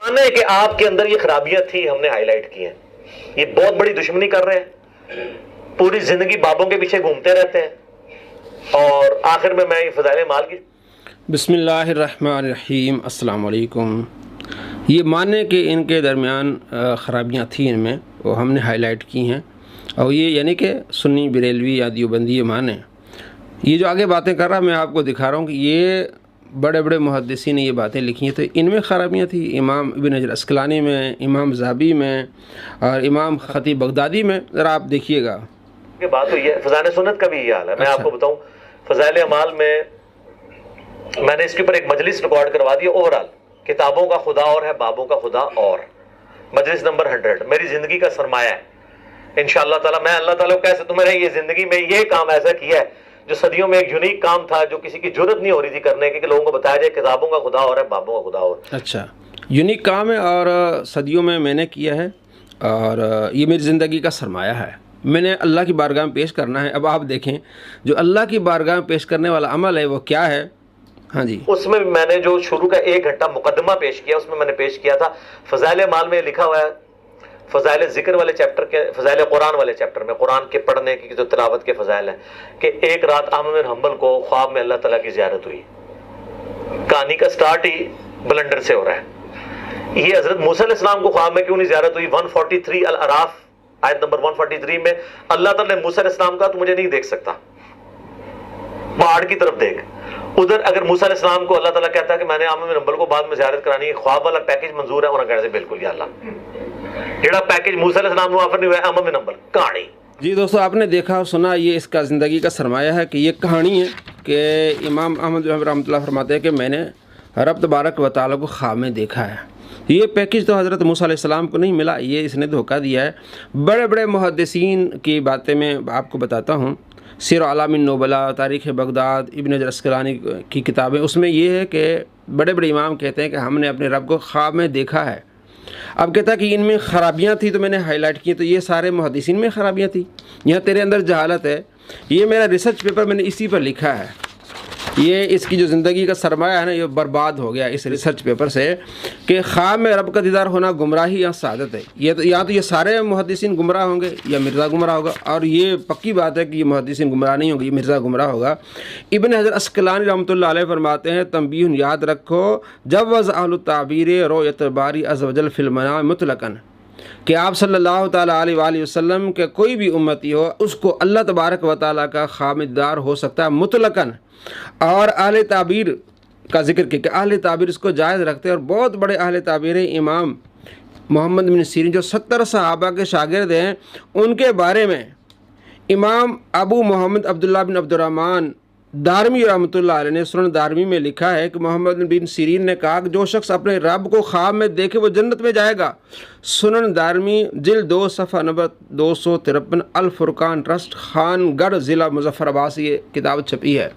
مانے کہ آپ کے اندر یہ خرابیاں تھی، ہم نے ہائی لائٹ کی ہیں. یہ بہت بڑی دشمنی کر رہے ہیں، پوری زندگی بابوں کے پیچھے گھومتے رہتے ہیں. اور آخر میں یہ فضائل مال کی. بسم اللہ الرحمن الرحیم. السلام علیکم. یہ مانے کہ ان کے درمیان خرابیاں تھیں ان میں، وہ ہم نے ہائی لائٹ کی ہیں. اور یہ یعنی کہ سنی بریلوی یا دیوبندی مانے، یہ جو آگے باتیں کر رہا میں آپ کو دکھا رہا ہوں کہ یہ بڑے بڑے محدثین نے یہ باتیں لکھی ہیں. تو ان میں خرابیاں تھیں، امام ابن حجر عسقلانی میں، امام ذہبی میں، اور امام خطیب بغدادی میں. ذرا آپ دیکھیے گا کہ بات ہوئی ہے. فضائل سنت کا بھی یہ حال ہے. میں آپ کو بتاؤں، فضائل اعمال میں نے اس کے اوپر ایک مجلس ریکارڈ کروا دی. اوورال کتابوں کا خدا اور ہے، بابوں کا خدا اور. مجلس نمبر 100 میری زندگی کا سرمایہ ہے. انشاءاللہ تعالی میں اللہ تعالیٰ کو کیسے تمہیں یہ زندگی میں یہ کام ایسا کیا ہے جو صدیوں میں ایک یونیک کام تھا، جو کسی کی جرت نہیں ہو رہی تھی کرنے کی، کہ لوگوں کو بتایا جائے کتابوں کا خدا اور ہے، بابوں کا خدا اور. اچھا، یونیک کام ہے اور صدیوں میں نے کیا ہے، اور یہ میری زندگی کا سرمایہ ہے. میں نے اللہ کی بارگاہ میں پیش کرنا ہے. اب آپ دیکھیں جو اللہ کی بارگاہ میں پیش کرنے والا عمل ہے وہ کیا ہے. ہاں جی، اس میں میں نے جو شروع کا 1 گھنٹہ مقدمہ پیش کیا، اس میں نے پیش کیا تھا فضائل مال میں لکھا ہوا ہے، فضائل ذکر والے چیپٹر کے، فضائل قرآن والے چیپٹر میں، قرآن کے پڑھنے کی جو تلاوت کے فضائل ہیں، کہ ایک رات احمد بن حنبل کو خواب میں اللہ تعالیٰ کی زیارت ہوئی. کہانی کا سٹارٹ ہی بلنڈر سے ہو رہا ہے. یہ حضرت موسیٰ علیہ السلام کو خواب میں کیوں نہیں زیارت ہوئی؟ 143 الاعراف آیت نمبر 143 میں اللہ تعالیٰ نے موسیٰ علیہ السلام کہا تو مجھے نہیں دیکھ سکتا، پہاڑ کی طرف دیکھ. ادھر اگر موسیٰ علیہ السلام کو اللہ تعالیٰ کہتا ہے کہ میں نے احمد بن حنبل کو بعد میں زیارت کرانی ہے، خواب والا پیکج منظور ہے، انہوں نے کہا سے بالکل یا اللہ، جڑا پیکج موسیٰ علیہ السلام کو آفر نہیں ہوا ہے احمد بن حنبل کہانی. جی دوستو، آپ نے دیکھا اور سنا، یہ اس کا زندگی کا سرمایہ ہے کہ یہ کہانی ہے کہ امام احمد رحمۃ اللہ فرماتے ہیں کہ میں نے رب تبارک و تعالیٰ کو خواب میں دیکھا ہے. یہ پیکج تو حضرت موسیٰ علیہ السلام کو نہیں ملا، یہ اس نے دھوکہ دیا ہے. بڑے بڑے محدثین کی باتیں میں آپ کو بتاتا ہوں. سیر اعلام النبلاء، تاریخ بغداد، ابن حجر عسقلانی کی کتابیں، اس میں یہ ہے کہ بڑے بڑے امام کہتے ہیں کہ ہم نے اپنے رب کو خواب میں دیکھا ہے. اب کہتا ہے کہ ان میں خرابیاں تھیں تو میں نے ہائی لائٹ کی. تو یہ سارے محدثین میں خرابیاں تھیں، یہاں تیرے اندر جہالت ہے. یہ میرا ریسرچ پیپر میں نے اسی پر لکھا ہے. یہ اس کی جو زندگی کا سرمایہ ہے نا، یہ برباد ہو گیا اس ریسرچ پیپر سے، کہ خواب میں رب کا دیدار ہونا گمراہی یا سعادت ہے. یہ تو یا تو یہ سارے محدثین گمراہ ہوں گے یا مرزا گمراہ ہوگا، اور یہ پکی بات ہے کہ یہ محدثین گمراہ نہیں ہوں گے، یہ مرزا گمراہ ہوگا. ابن حجر عسقلانی رحمۃ اللہ علیہ فرماتے ہیں، تنبیہ یاد رکھو جوز اہل التعبیر رؤیت باری عز وجل فی المنام مطلقاً، کہ آپ صلی اللہ تعالیٰ علیہ وآلہ وسلم کے کوئی بھی امتی ہو اس کو اللہ تبارک و تعالیٰ کا خواب میں دیدار ہو سکتا ہے مطلقاً. اور اہل تعبیر کا ذکر کیا کہ اہل تعبیر اس کو جائز رکھتے ہیں، اور بہت بڑے اہل تعبیر ہیں. امام محمد بن سیرین جو 70 صحابہ کے شاگرد ہیں، ان کے بارے میں امام ابو محمد عبداللہ بن عبد الرحمن دارمی رحمۃ اللہ علیہ نے سنن دارمی میں لکھا ہے کہ محمد بن سیرین نے کہا کہ جو شخص اپنے رب کو خواب میں دیکھے وہ جنت میں جائے گا. سنن دارمی جلد 2 صفحہ نمبر 253، الفرقان ٹرسٹ، خان گڑھ، ضلع مظفر آباد سے یہ کتاب چھپی ہے.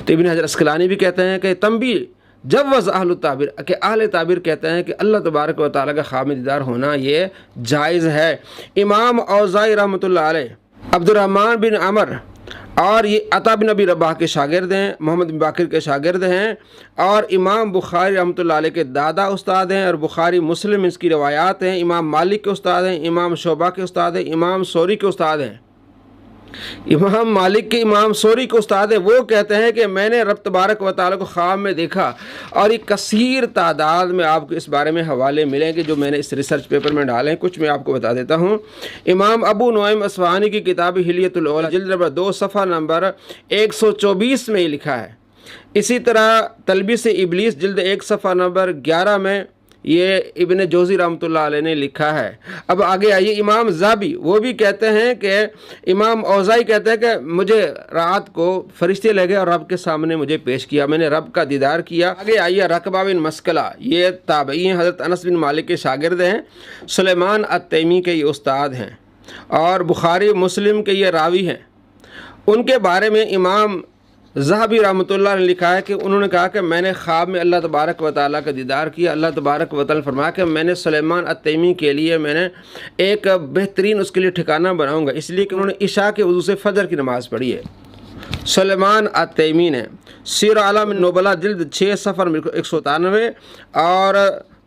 تو ابن حجر عسقلانی بھی کہتے ہیں کہ تنبیہ جوز اہل التعبیر، کہ اہل تعبیر کہتے ہیں کہ اللہ تبارک و تعالیٰ کا خواب میں دیدار ہونا یہ جائز ہے. امام اوزاعی رحمۃ اللہ علیہ، عبد الرحمن بن عمر، اور یہ عطا بن ابی رباح کے شاگرد ہیں، محمد بن باقر کے شاگرد ہیں، اور امام بخاری رحمۃ اللہ علیہ کے دادا استاد ہیں، اور بخاری مسلم اس کی روایات ہیں. امام مالک کے استاد ہیں، امام شعبہ کے استاد ہیں، امام سوری کے استاد ہیں. امام مالک کے امام سوری کے استاد ہیں، وہ کہتے ہیں کہ میں نے رب تبارک و تعالیٰ کو خواب میں دیکھا. اور یہ کثیر تعداد میں آپ کو اس بارے میں حوالے ملیں گے جو میں نے اس ریسرچ پیپر میں ڈالے ہیں. کچھ میں آپ کو بتا دیتا ہوں. امام ابو نعیم اصفہانی کی کتاب حلیۃ الاولیاء جلد نمبر 2 صفحہ نمبر 124 میں یہ لکھا ہے. اسی طرح تلبیس ابلیس جلد 1 صفحہ نمبر 11 میں یہ ابن جوزی رحمۃ اللہ علیہ نے لکھا ہے. اب آگے آئیے، امام ذہبی وہ بھی کہتے ہیں کہ امام اوزاعی کہتے ہیں کہ مجھے رات کو فرشتے لے گئے اور رب کے سامنے مجھے پیش کیا، میں نے رب کا دیدار کیا. آگے آئیے، رقبہ بن مسکلہ، یہ تابعی ہیں، حضرت انس بن مالک کے شاگرد ہیں. سلیمان التیمی کے یہ استاد ہیں، اور بخاری مسلم کے یہ راوی ہیں. ان کے بارے میں امام ذہبی رحمۃ اللہ نے لکھا ہے کہ انہوں نے کہا کہ میں نے خواب میں اللہ تبارک و تعالیٰ کا دیدار کیا. اللہ تبارک و تعالیٰ نے فرمایا کہ میں نے سلیمان التیمی کے لیے میں نے ایک بہترین اس کے لیے ٹھکانہ بناؤں گا، اس لیے کہ انہوں نے عشاء کے وضو سے فجر کی نماز پڑھی ہے. سلیمان التیمی نے سیر اعلام النبلاء جلد 6 صفحہ 193 اور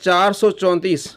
434।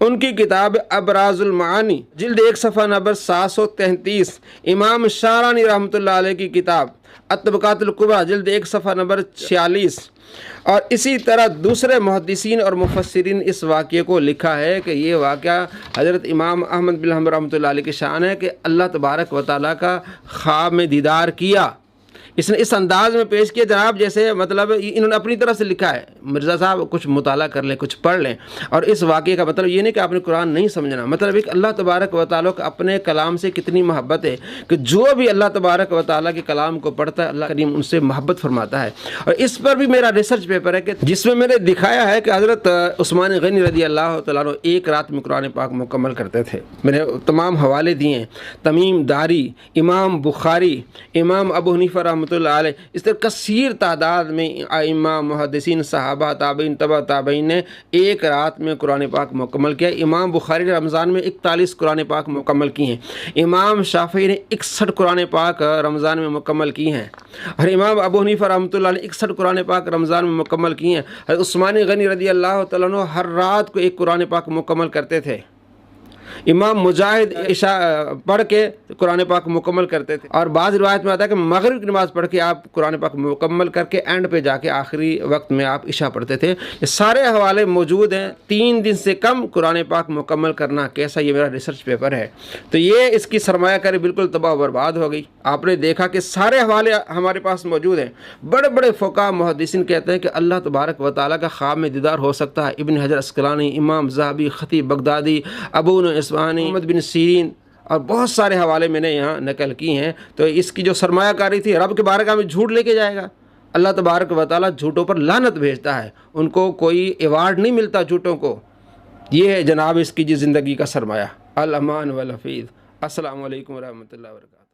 ان کی کتاب ابراز المعانی جلد 1 صفحہ نمبر 733، امام شارانی رحمۃ اللہ علیہ کی کتاب الطبقات الکبریٰ جلد 1 صفحہ نمبر 46، اور اسی طرح دوسرے محدثین اور مفسرین اس واقعے کو لکھا ہے کہ یہ واقعہ حضرت امام احمد بن حنبل رحمۃ اللہ علیہ کی شان ہے کہ اللہ تبارک و تعالیٰ کا خواب میں دیدار کیا۔ اس نے اس انداز میں پیش کیا جناب جیسے مطلب انہوں نے اپنی طرف سے لکھا ہے۔ مرزا صاحب کچھ مطالعہ کر لیں، کچھ پڑھ لیں، اور اس واقعے کا مطلب یہ نہیں کہ آپ نے قرآن نہیں سمجھنا، مطلب ایک اللہ تبارک و تعالیٰ کو اپنے کلام سے کتنی محبت ہے کہ جو بھی اللہ تبارک و تعالیٰ کے کلام کو پڑھتا ہے اللہ کریم ان سے محبت فرماتا ہے۔ اور اس پر بھی میرا ریسرچ پیپر ہے کہ جس میں میں نے دکھایا ہے کہ حضرت عثمان غنی رضی اللہ تعالیٰ عنہ ایک رات میں قرآن پاک مکمل کرتے تھے۔ میں نے تمام حوالے دیے ہیں، تمیم داری، امام بخاری، امام ابو حنیفہ رحمۃ اللہ علیہ، اس طرح کثیر تعداد میں ائمہ، محدثین، صحابہ، تابعین، تبع تابعین نے ایک رات میں قرآن پاک مکمل کیا۔ امام بخاری نے رمضان میں 41 قرآن پاک مکمل کی ہیں، امام شافعی نے 61 قرآن پاک رمضان میں مکمل کی ہیں، اور امام ابو حنیفہ رحمۃ اللہ نے 61 قرآن پاک رمضان میں مکمل کی ہیں۔ عثمان غنی رضی اللہ تعالیٰ عنہ ہر رات کو ایک قرآن پاک مکمل کرتے تھے۔ امام مجاہد عشاء پڑھ کے قرآن پاک مکمل کرتے تھے، اور بعض روایت میں آتا ہے کہ مغرب کی نماز پڑھ کے آپ قرآن پاک مکمل کر کے اینڈ پہ جا کے آخری وقت میں آپ عشاء پڑھتے تھے۔ یہ سارے حوالے موجود ہیں۔ 3 دن سے کم قرآن پاک مکمل کرنا کیسا، یہ میرا ریسرچ پیپر ہے۔ تو یہ اس کی سرمایہ کاری بالکل تباہ و برباد ہو گئی۔ آپ نے دیکھا کہ سارے حوالے ہمارے پاس موجود ہیں۔ بڑے بڑے فقہاء محدثین کہتے ہیں کہ اللہ تبارک و تعالیٰ کا خواب میں دیدار ہو سکتا ہے۔ ابن حجر عسقلانی، امام ذہبی، خطیب بغدادی، ابو نعیم اصفہانی، محمد بن سیرین، اور بہت سارے حوالے میں نے یہاں نقل کی ہیں۔ تو اس کی جو سرمایہ کاری تھی، رب کے بارگاہ میں جھوٹ لے کے جائے گا۔ اللہ تبارک و تعالیٰ جھوٹوں پر لعنت بھیجتا ہے، ان کو کوئی ایوارڈ نہیں ملتا جھوٹوں کو۔ یہ ہے جناب اس کی زندگی کا سرمایہ۔ الامان والحفیظ۔ السلام علیکم ورحمۃ اللہ وبرکاتہ۔